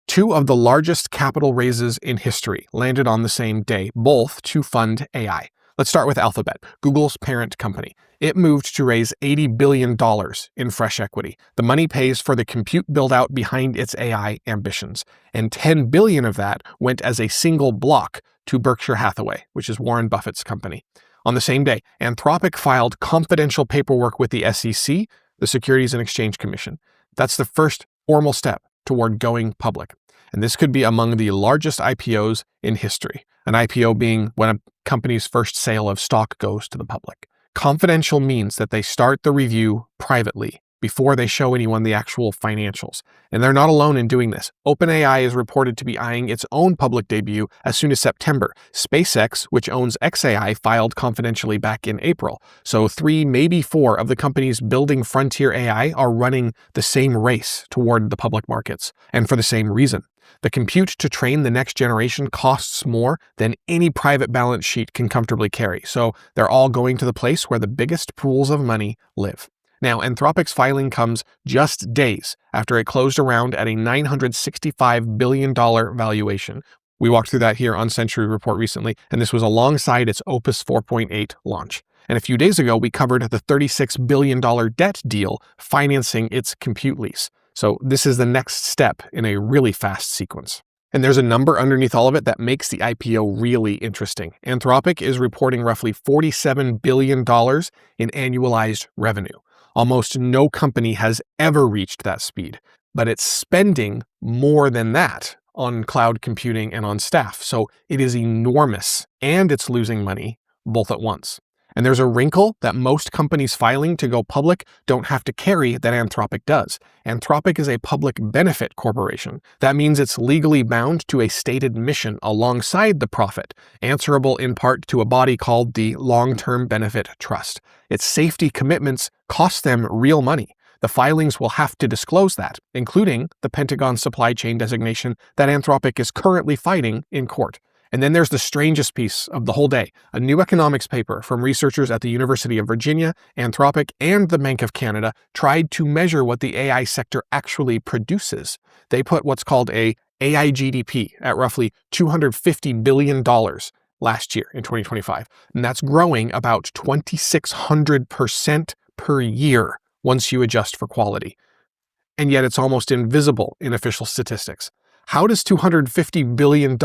Two of the largest capital raises in history landed on the same day, both to fund AI. Let's start with Alphabet, Google's parent company. It moved to raise $80 billion in fresh equity. The money pays for the compute build-out behind its AI ambitions, and $10 billion of that went as a single block to Berkshire Hathaway, which is Warren Buffett's company. On the same day, Anthropic filed confidential paperwork with the SEC, the Securities and Exchange Commission. That's the first formal step toward going public. And this could be among the largest IPOs in history, an IPO being when a company's first sale of stock goes to the public. Confidential means that they start the review privately before they show anyone the actual financials. And they're not alone in doing this. OpenAI is reported to be eyeing its own public debut as soon as September. SpaceX, which owns xAI, filed confidentially back in April. So 3, maybe 4 of the companies building frontier AI are running the same race toward the public markets, and for the same reason. The compute to train the next generation costs more than any private balance sheet can comfortably carry, so they're all going to the place where the biggest pools of money live. Now, Anthropic's filing comes just days after it closed around at a $965 billion valuation. We walked through that here on Century Report recently, and this was alongside its Opus 4.8 launch. And a few days ago, we covered the $36 billion debt deal financing its compute lease. So this is the next step in a really fast sequence. And there's a number underneath all of it that makes the IPO really interesting. Anthropic is reporting roughly $47 billion in annualized revenue. Almost no company has ever reached that speed, but it's spending more than that on cloud computing and on staff. So it is enormous, and it's losing money both at once. And there's a wrinkle that most companies filing to go public don't have to carry that Anthropic does. Anthropic is a public benefit corporation. That means it's legally bound to a stated mission alongside the profit, answerable in part to a body called the Long-Term Benefit Trust. Its safety commitments cost them real money. The filings will have to disclose that, including the Pentagon supply chain designation that Anthropic is currently fighting in court. And then there's the strangest piece of the whole day, a new economics paper from researchers at the University of Virginia, Anthropic, and the Bank of Canada tried to measure what the AI sector actually produces. They put what's called a AI GDP at roughly $250 billion last year in 2025. And that's growing about 2,600% per year once you adjust for quality. And yet it's almost invisible in official statistics. How does $250 billion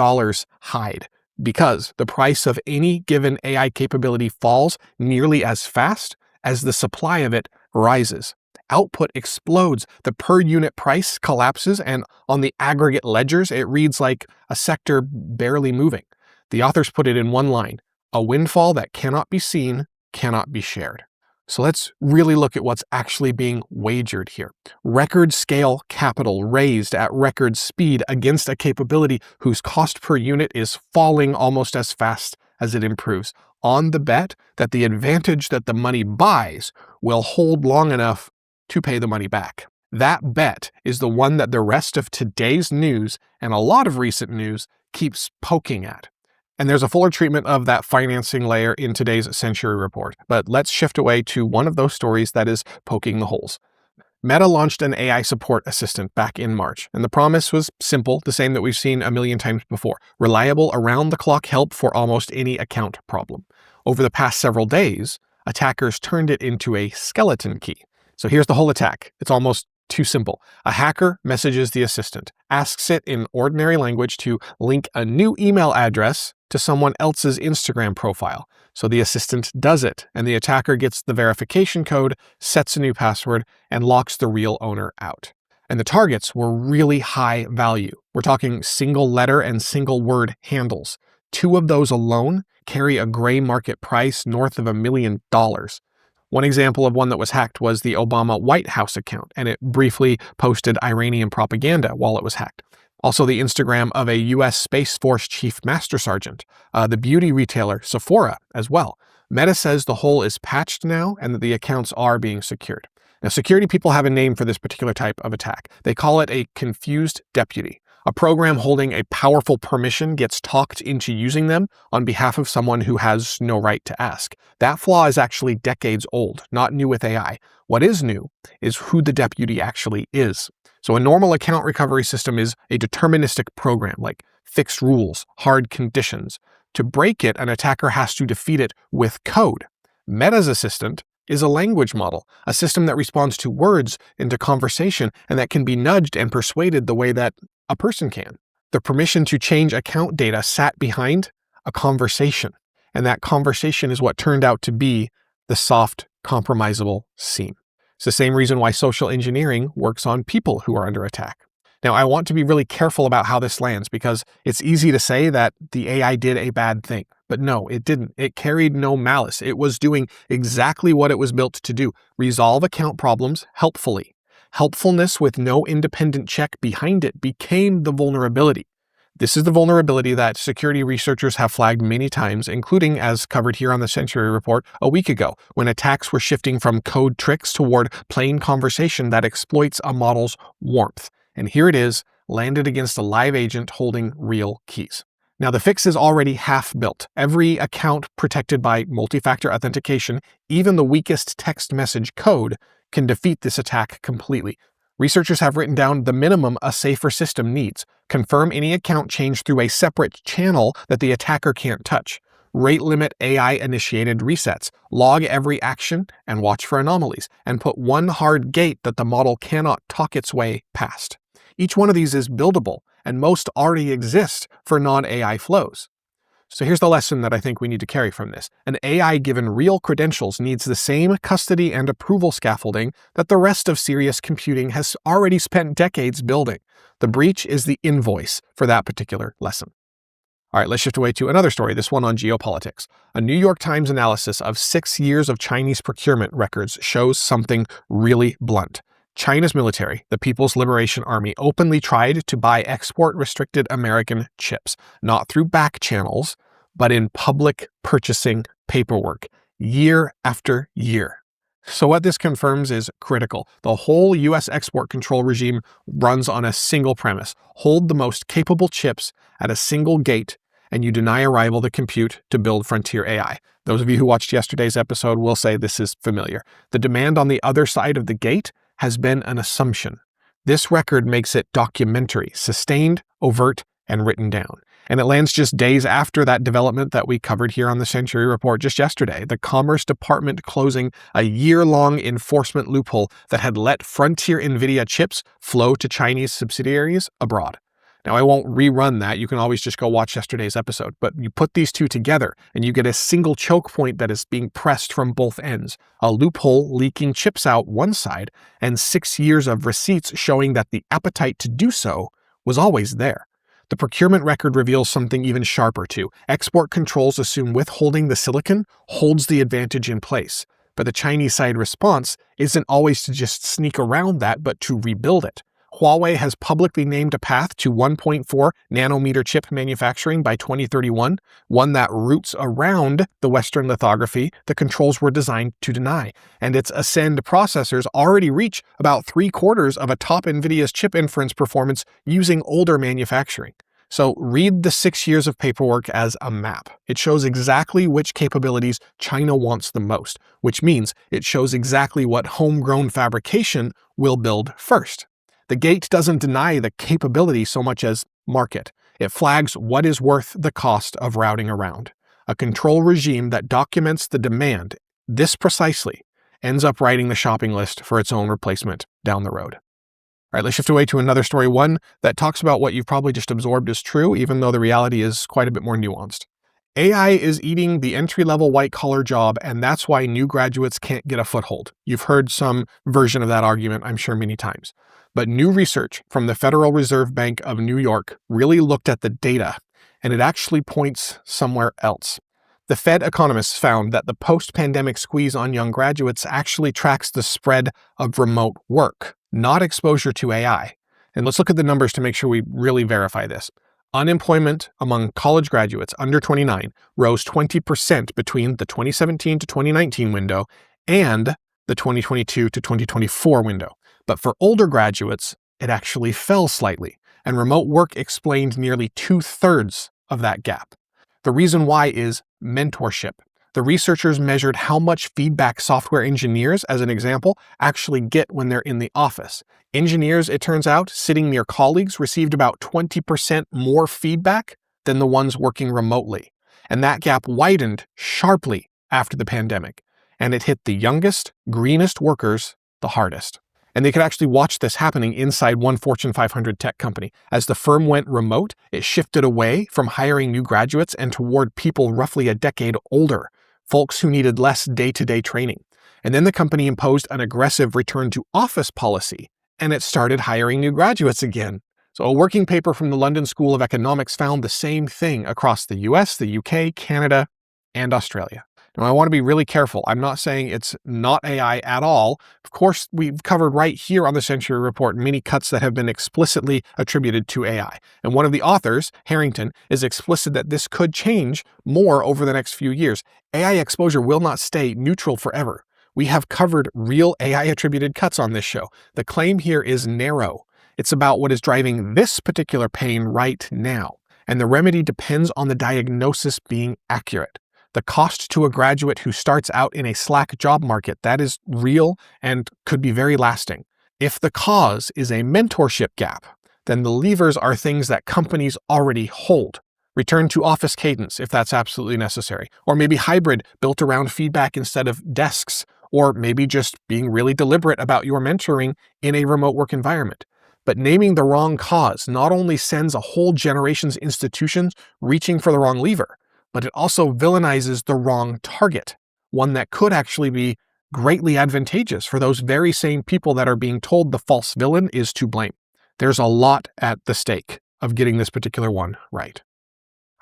hide? Because the price of any given AI capability falls nearly as fast as the supply of it rises. Output explodes, the per unit price collapses, and on the aggregate ledgers, it reads like a sector barely moving. The authors put it in one line: a windfall that cannot be seen, cannot be shared. So let's really look at what's actually being wagered here. Record scale capital raised at record speed against a capability whose cost per unit is falling almost as fast as it improves, on the bet that the advantage that the money buys will hold long enough to pay the money back. That bet is the one that the rest of today's news and a lot of recent news keeps poking at. And there's a fuller treatment of that financing layer in today's Century Report. But let's shift away to one of those stories that is poking the holes. Meta launched an AI support assistant back in March, and the promise was simple, the same that we've seen a million times before: reliable, around-the-clock help for almost any account problem. Over the past several days, attackers turned it into a skeleton key. So here's the whole attack. It's almost too simple. A hacker messages the assistant, asks it in ordinary language to link a new email address to someone else's Instagram profile. So the assistant does it, and the attacker gets the verification code, sets a new password, and locks the real owner out. And the targets were really high value. We're talking single letter and single word handles. 2 of those alone carry a gray market price north of $1 million. One example of one that was hacked was the Obama White House account, and it briefly posted Iranian propaganda while it was hacked. Also, the Instagram of a U.S. Space Force Chief Master Sergeant, the beauty retailer Sephora as well. Meta says the hole is patched now and that the accounts are being secured. Now, security people have a name for this particular type of attack. They call it a confused deputy. A program holding a powerful permission gets talked into using them on behalf of someone who has no right to ask. That flaw is actually decades old, not new with AI. What is new is who the deputy actually is. So a normal account recovery system is a deterministic program, like fixed rules, hard conditions. To break it, an attacker has to defeat it with code. Meta's assistant is a language model, a system that responds to words into conversation and that can be nudged and persuaded the way that a person can. The permission to change account data sat behind a conversation, and that conversation is what turned out to be the soft, compromisable seam. It's the same reason why social engineering works on people who are under attack. Now, I want to be really careful about how this lands because it's easy to say that the AI did a bad thing. But no, it didn't. It carried no malice. It was doing exactly what it was built to do: resolve account problems helpfully. Helpfulness with no independent check behind it became the vulnerability. This is the vulnerability that security researchers have flagged many times, including, as covered here on the Century Report, a week ago, when attacks were shifting from code tricks toward plain conversation that exploits a model's warmth. And here it is, landed against a live agent holding real keys. Now, the fix is already half built. Every account protected by multi-factor authentication, even the weakest text message code, can defeat this attack completely. Researchers have written down the minimum a safer system needs. Confirm any account change through a separate channel that the attacker can't touch. Rate limit AI-initiated resets. Log every action and watch for anomalies. And put one hard gate that the model cannot talk its way past. Each one of these is buildable, and most already exist for non-AI flows. So here's the lesson that I think we need to carry from this. An AI given real credentials needs the same custody and approval scaffolding that the rest of serious computing has already spent decades building. The breach is the invoice for that particular lesson. All right, let's shift away to another story, this one on geopolitics. A New York Times analysis of 6 years of Chinese procurement records shows something really blunt. China's military, the People's Liberation Army, openly tried to buy export-restricted American chips, not through back channels, but in public purchasing paperwork, year after year. So what this confirms is critical. The whole U.S. export control regime runs on a single premise: hold the most capable chips at a single gate, and you deny a rival the compute to build frontier AI. Those of you who watched yesterday's episode will say this is familiar. The demand on the other side of the gate has been an assumption. This record makes it documentary, sustained, overt, and written down. And it lands just days after that development that we covered here on the Century Report just yesterday, the Commerce Department closing a year-long enforcement loophole that had let frontier Nvidia chips flow to Chinese subsidiaries abroad. Now, I won't rerun that. You can always just go watch yesterday's episode. But you put these two together, and you get a single choke point that is being pressed from both ends. A loophole leaking chips out one side, and 6 years of receipts showing that the appetite to do so was always there. The procurement record reveals something even sharper, too. Export controls assume withholding the silicon holds the advantage in place. But the Chinese side response isn't always to just sneak around that, but to rebuild it. Huawei has publicly named a path to 1.4 nanometer chip manufacturing by 2031, one that roots around the Western lithography the controls were designed to deny. And its Ascend processors already reach about 3/4 of a top Nvidia's chip inference performance using older manufacturing. So read the 6 years of paperwork as a map. It shows exactly which capabilities China wants the most, which means it shows exactly what homegrown fabrication will build first. The gate doesn't deny the capability so much as market. It flags what is worth the cost of routing around. A control regime that documents the demand this precisely ends up writing the shopping list for its own replacement down the road. All right, let's shift away to another story, one that talks about what you've probably just absorbed as true, even though the reality is quite a bit more nuanced. AI is eating the entry-level white-collar job, and that's why new graduates can't get a foothold. You've heard some version of that argument, I'm sure, many times. But new research from the Federal Reserve Bank of New York really looked at the data, and it actually points somewhere else. The Fed economists found that the post-pandemic squeeze on young graduates actually tracks the spread of remote work, not exposure to AI. And let's look at the numbers to make sure we really verify this. Unemployment among college graduates under 29 rose 20% between the 2017 to 2019 window and the 2022 to 2024 window. But for older graduates, it actually fell slightly, and remote work explained nearly 2/3 of that gap. The reason why is mentorship. The researchers measured how much feedback software engineers, as an example, actually get when they're in the office. Engineers, it turns out, sitting near colleagues received about 20% more feedback than the ones working remotely. And that gap widened sharply after the pandemic, and it hit the youngest, greenest workers the hardest. And they could actually watch this happening inside one Fortune 500 tech company. As the firm went remote, it shifted away from hiring new graduates and toward people roughly a decade older, folks who needed less day-to-day training. And then the company imposed an aggressive return to office policy, and it started hiring new graduates again. So a working paper from the London School of Economics found the same thing across the US, the UK, Canada, and Australia. Now, I want to be really careful. I'm not saying it's not AI at all. Of course, we've covered right here on the Century Report many cuts that have been explicitly attributed to AI. And one of the authors, Harrington, is explicit that this could change more over the next few years. AI exposure will not stay neutral forever. We have covered real AI-attributed cuts on this show. The claim here is narrow. It's about what is driving this particular pain right now. And the remedy depends on the diagnosis being accurate. The cost to a graduate who starts out in a slack job market, that is real and could be very lasting. If the cause is a mentorship gap, then the levers are things that companies already hold. Return to office cadence if that's absolutely necessary, or maybe hybrid built around feedback instead of desks, or maybe just being really deliberate about your mentoring in a remote work environment. But naming the wrong cause not only sends a whole generation's institutions reaching for the wrong lever, but it also villainizes the wrong target, one that could actually be greatly advantageous for those very same people that are being told the false villain is to blame. There's a lot at the stake of getting this particular one right.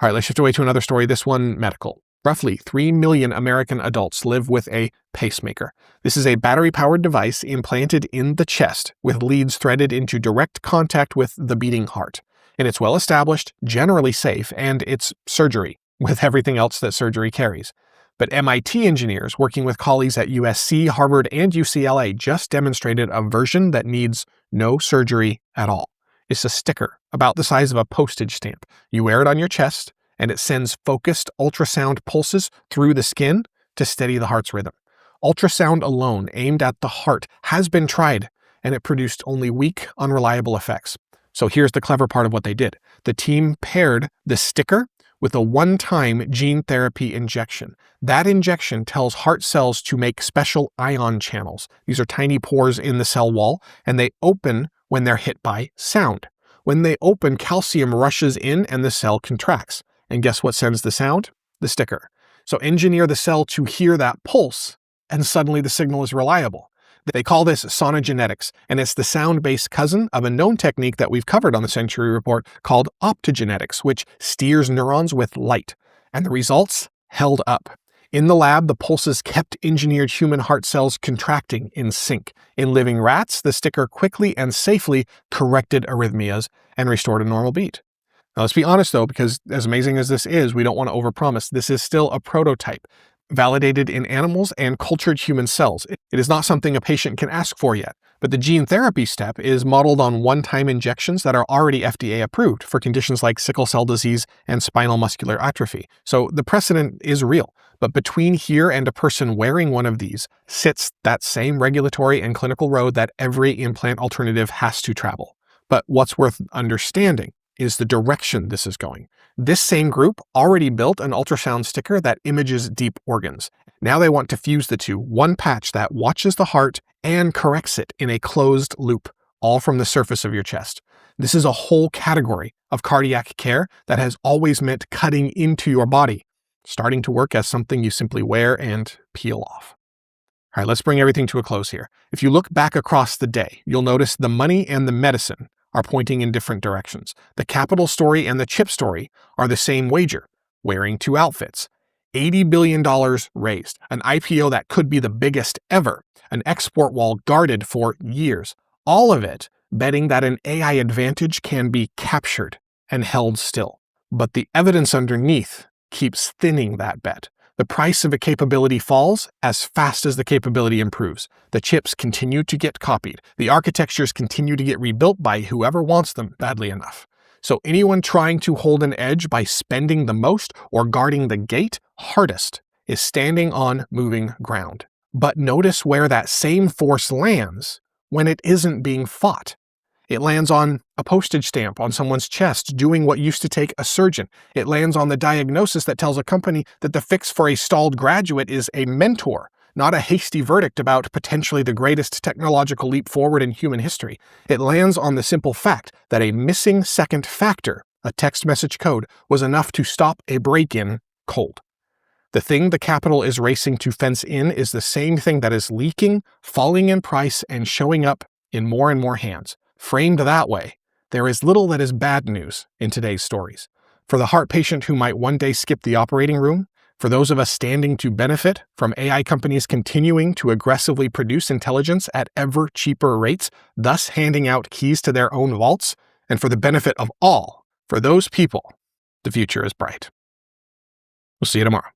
All right, let's shift away to another story, this one medical. Roughly 3 million American adults live with a pacemaker. This is a battery-powered device implanted in the chest with leads threaded into direct contact with the beating heart. And it's well established, generally safe, and it's surgery, with everything else that surgery carries. But MIT engineers working with colleagues at USC, Harvard, and UCLA just demonstrated a version that needs no surgery at all. It's a sticker about the size of a postage stamp. You wear it on your chest, and it sends focused ultrasound pulses through the skin to steady the heart's rhythm. Ultrasound alone, aimed at the heart, has been tried, and it produced only weak, unreliable effects. So here's the clever part of what they did. The team paired the sticker with a one-time gene therapy injection. That injection tells heart cells to make special ion channels. These are tiny pores in the cell wall, and they open when they're hit by sound. When they open, calcium rushes in and the cell contracts. And guess what sends the sound? The sticker. So engineer the cell to hear that pulse, and suddenly the signal is reliable. They call this sonogenetics, and it's the sound-based cousin of a known technique that we've covered on the Century Report called optogenetics, which steers neurons with light. And the results held up. In the lab, the pulses kept engineered human heart cells contracting in sync. In living rats, the sticker quickly and safely corrected arrhythmias and restored a normal beat. Now, let's be honest, though, because as amazing as this is, we don't want to overpromise. This is still a prototype, validated in animals and cultured human cells. It is not something a patient can ask for yet, but the gene therapy step is modeled on one-time injections that are already FDA approved for conditions like sickle cell disease and spinal muscular atrophy. So the precedent is real, but between here and a person wearing one of these sits that same regulatory and clinical road that every implant alternative has to travel. But what's worth understanding is the direction this is going. This same group already built an ultrasound sticker that images deep organs. Now they want to fuse the two, one patch that watches the heart and corrects it in a closed loop, all from the surface of your chest. This is a whole category of cardiac care that has always meant cutting into your body, starting to work as something you simply wear and peel off. All right, let's bring everything to a close here. If you look back across the day, you'll notice the money and the medicine are pointing in different directions. The capital story and the chip story are the same wager, wearing two outfits. $80 billion raised, an IPO that could be the biggest ever, an export wall guarded for years. All of it betting that an AI advantage can be captured and held still. But the evidence underneath keeps thinning that bet. The price of a capability falls as fast as the capability improves. The chips continue to get copied. The architectures continue to get rebuilt by whoever wants them badly enough. So anyone trying to hold an edge by spending the most or guarding the gate hardest is standing on moving ground. But notice where that same force lands when it isn't being fought. It lands on a postage stamp on someone's chest doing what used to take a surgeon. It lands on the diagnosis that tells a company that the fix for a stalled graduate is a mentor, not a hasty verdict about potentially the greatest technological leap forward in human history. It lands on the simple fact that a missing second factor, a text message code, was enough to stop a break-in cold. The thing the capital is racing to fence in is the same thing that is leaking, falling in price, and showing up in more and more hands. Framed that way, there is little that is bad news in today's stories. For the heart patient who might one day skip the operating room, for those of us standing to benefit from AI companies continuing to aggressively produce intelligence at ever cheaper rates, thus handing out keys to their own vaults, and for the benefit of all, for those people, the future is bright. We'll see you tomorrow.